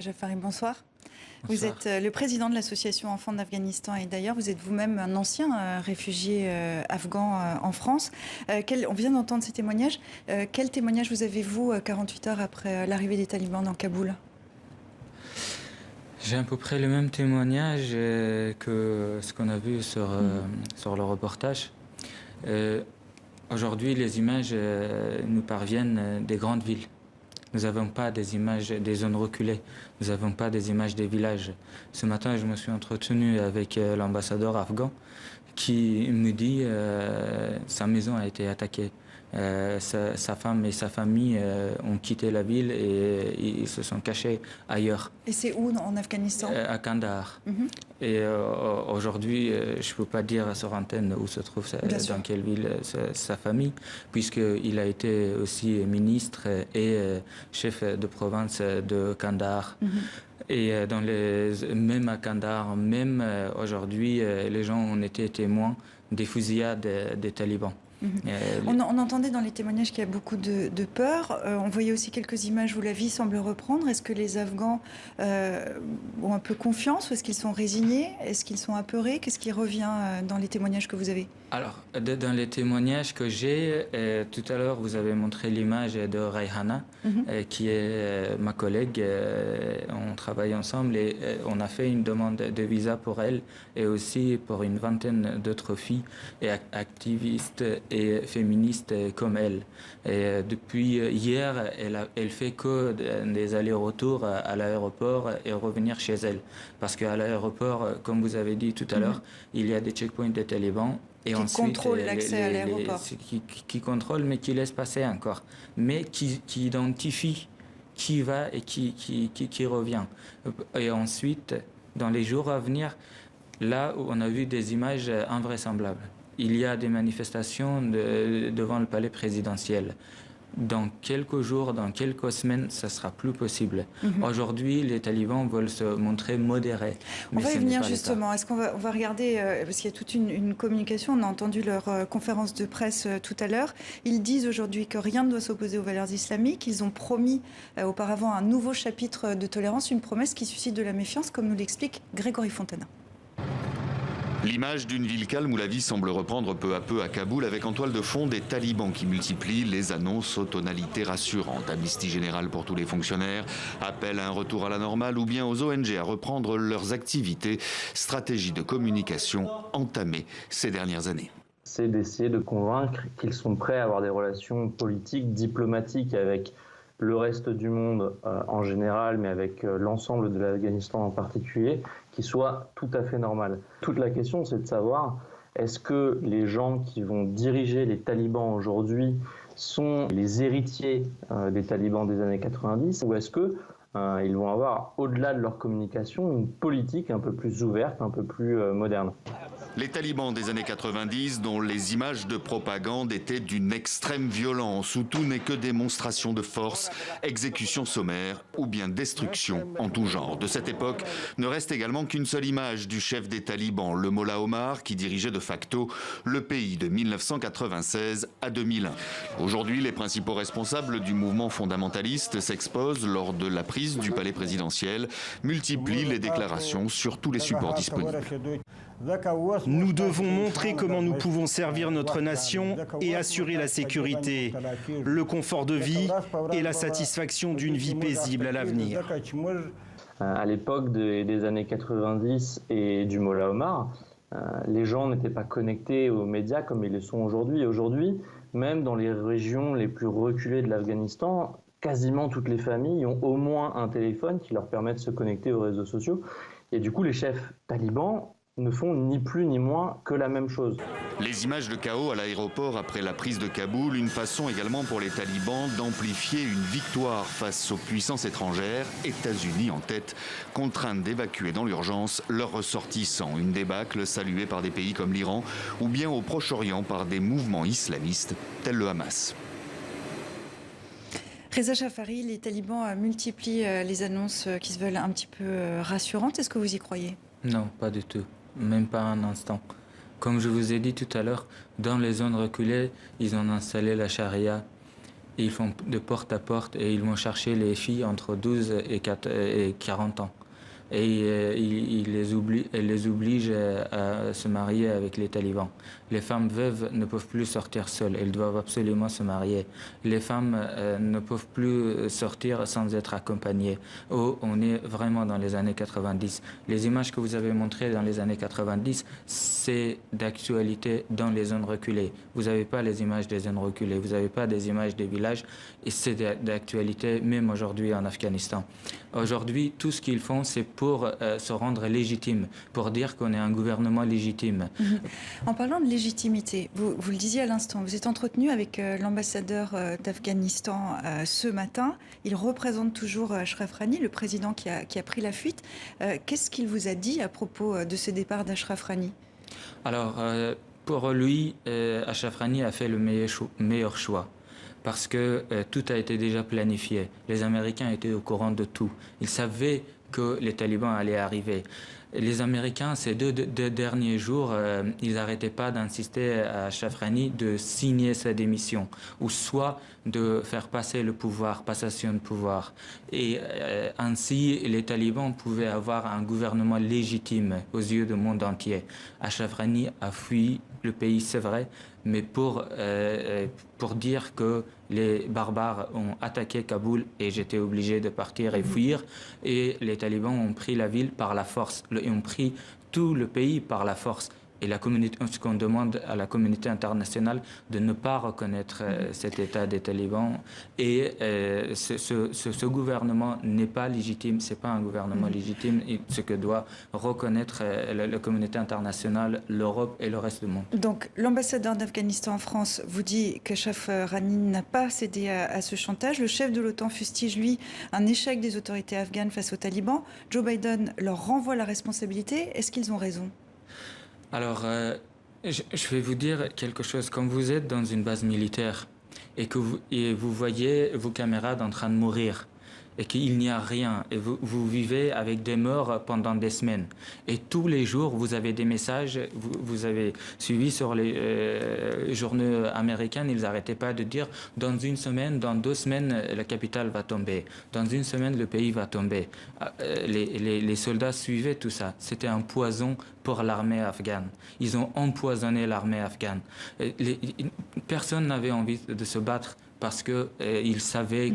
Jafari, bonsoir. Bonsoir. Vous êtes le président de l'association Enfants d'Afghanistan et d'ailleurs vous êtes vous-même un ancien réfugié afghan en France. On vient d'entendre ces témoignages. Quel témoignage vous avez-vous 48 heures après l'arrivée des talibans dans Kaboul? J'ai à peu près le même témoignage que ce qu'on a vu sur le reportage. Aujourd'hui, les images nous parviennent des grandes villes. Nous n'avons pas des images des zones reculées, nous n'avons pas des images des villages. Ce matin, je me suis entretenu avec l'ambassadeur afghan qui me dit sa maison a été attaquée. Sa femme et sa famille ont quitté la ville et ils se sont cachés ailleurs. Et c'est où en Afghanistan? À Kandahar. Et aujourd'hui, je ne peux pas dire sur antenne où se trouve, dans quelle ville sa famille, puisqu'il a été aussi ministre et chef de province de Kandahar. Et même à Kandahar, même aujourd'hui, les gens ont été témoins des fusillades des talibans. On entendait dans les témoignages qu'il y a beaucoup de peur. On voyait aussi quelques images où la vie semble reprendre. Est-ce que les Afghans ont un peu confiance ou est-ce qu'ils sont résignés? Est-ce qu'ils sont apeurés? Qu'est-ce qui revient dans les témoignages que vous avez? Alors, dans les témoignages que j'ai, tout à l'heure, vous avez montré l'image de Rayhana, qui est ma collègue. On travaille ensemble et on a fait une demande de visa pour elle et aussi pour une vingtaine d'autres filles et activistes et féministes comme elle. Et depuis hier, elle fait que des allers-retours à l'aéroport et revenir chez elle. Parce qu'à l'aéroport, comme vous avez dit tout à l'heure, il y a des checkpoints des talibans. Et qui contrôlent l'accès à l'aéroport. Qui contrôlent, mais qui laissent passer encore. Mais qui identifient qui va et qui revient. Et ensuite, dans les jours à venir, là où on a vu des images invraisemblables. Il y a des manifestations devant le palais présidentiel. Dans quelques jours, dans quelques semaines, ça sera plus possible. Aujourd'hui, les talibans veulent se montrer modérés. On va y venir justement. Est-ce qu'on va regarder, parce qu'il y a toute une communication, on a entendu leur conférence de presse tout à l'heure. Ils disent aujourd'hui que rien ne doit s'opposer aux valeurs islamiques. Ils ont promis auparavant un nouveau chapitre de tolérance, une promesse qui suscite de la méfiance, comme nous l'explique Grégory Fontana. L'image d'une ville calme où la vie semble reprendre peu à peu à Kaboul avec en toile de fond des talibans qui multiplient les annonces aux tonalités rassurantes. Amnistie générale pour tous les fonctionnaires, appel à un retour à la normale ou bien aux ONG à reprendre leurs activités, stratégie de communication entamée ces dernières années. C'est d'essayer de convaincre qu'ils sont prêts à avoir des relations politiques, diplomatiques avec le reste du monde en général, mais avec l'ensemble de l'Afghanistan en particulier, qui soit tout à fait normal. Toute la question, c'est de savoir, est-ce que les gens qui vont diriger les talibans aujourd'hui sont les héritiers des talibans des années 90, ou est-ce que ils vont avoir, au-delà de leur communication, une politique un peu plus ouverte, un peu plus moderne? Les talibans des années 90, dont les images de propagande étaient d'une extrême violence, où tout n'est que démonstration de force, exécution sommaire ou bien destruction en tout genre. De cette époque ne reste également qu'une seule image du chef des talibans, le Mollah Omar, qui dirigeait de facto le pays de 1996 à 2001. Aujourd'hui, les principaux responsables du mouvement fondamentaliste s'exposent lors de la prise du palais présidentiel, multiplient les déclarations sur tous les supports disponibles. Nous devons montrer comment nous pouvons servir notre nation et assurer la sécurité, le confort de vie et la satisfaction d'une vie paisible à l'avenir. À l'époque des années 90 et du Mollah Omar, les gens n'étaient pas connectés aux médias comme ils le sont aujourd'hui. Aujourd'hui, même dans les régions les plus reculées de l'Afghanistan, quasiment toutes les familles ont au moins un téléphone qui leur permet de se connecter aux réseaux sociaux. Et du coup, les chefs talibans ne font ni plus ni moins que la même chose. Les images de chaos à l'aéroport après la prise de Kaboul, une façon également pour les talibans d'amplifier une victoire face aux puissances étrangères, États-Unis en tête, contraintes d'évacuer dans l'urgence leurs ressortissants. Une débâcle saluée par des pays comme l'Iran ou bien au Proche-Orient par des mouvements islamistes tels le Hamas. Reza Jafari, les talibans multiplient les annonces qui se veulent un petit peu rassurantes. Est-ce que vous y croyez? Non, pas du tout. Même pas un instant. Comme je vous ai dit tout à l'heure, dans les zones reculées, ils ont installé la charia. et ils font de porte à porte et ils vont chercher les filles entre 12 et 40 ans. Et ils les obligent à se marier avec les talibans. Les femmes veuves ne peuvent plus sortir seules, elles doivent absolument se marier. Les femmes ne peuvent plus sortir sans être accompagnées. Oh, on est vraiment dans les années 90. Les images que vous avez montrées dans les années 90, c'est d'actualité dans les zones reculées. Vous n'avez pas les images des zones reculées, vous n'avez pas des images des villages, et c'est d'actualité même aujourd'hui en Afghanistan. Aujourd'hui, tout ce qu'ils font, c'est pour se rendre légitime, pour dire qu'on est un gouvernement légitime. En parlant de légitimité, vous le disiez à l'instant, vous êtes entretenu avec l'ambassadeur d'Afghanistan ce matin. Il représente toujours Ashraf Rani, le président qui a pris la fuite. Qu'est-ce qu'il vous a dit à propos de ce départ d'Ashraf Rani? Alors, pour lui, Ashraf Rani a fait le meilleur choix. Parce que tout a été déjà planifié. Les Américains étaient au courant de tout. Ils savaient que les talibans allaient arriver. Les Américains, ces deux derniers jours, ils n'arrêtaient pas d'insister à Ashraf Rani de signer sa démission, ou soit de faire passer le pouvoir, passation de pouvoir. Et ainsi, les talibans pouvaient avoir un gouvernement légitime aux yeux du monde entier. Ashraf Rani a fui le pays, c'est vrai, mais pour dire que les barbares ont attaqué Kaboul et j'étais obligé de partir et fuir. Et les talibans ont pris la ville par la force, et ont pris tout le pays par la force. Et ce qu'on demande à la communauté internationale de ne pas reconnaître cet état des talibans. Et ce gouvernement n'est pas légitime, ce n'est pas un gouvernement légitime, ce que doit reconnaître la communauté internationale, l'Europe et le reste du monde. Donc l'ambassadeur d'Afghanistan en France vous dit qu'Ashraf Rani n'a pas cédé à ce chantage. Le chef de l'OTAN fustige, lui, un échec des autorités afghanes face aux talibans. Joe Biden leur renvoie la responsabilité. Est-ce qu'ils ont raison ? Alors, je vais vous dire quelque chose. Quand vous êtes dans une base militaire et que vous voyez vos camarades en train de mourir et qu'il n'y a rien, et vous vivez avec des morts pendant des semaines, et tous les jours vous avez des messages, vous avez suivi sur les journaux américains, ils n'arrêtaient pas de dire dans une semaine, dans 2 semaines, la capitale va tomber, dans une semaine le pays va tomber. Les soldats suivaient tout ça, c'était un poison pour l'armée afghane. Ils ont empoisonné l'armée afghane. Personne n'avait envie de se battre parce qu'ils savaient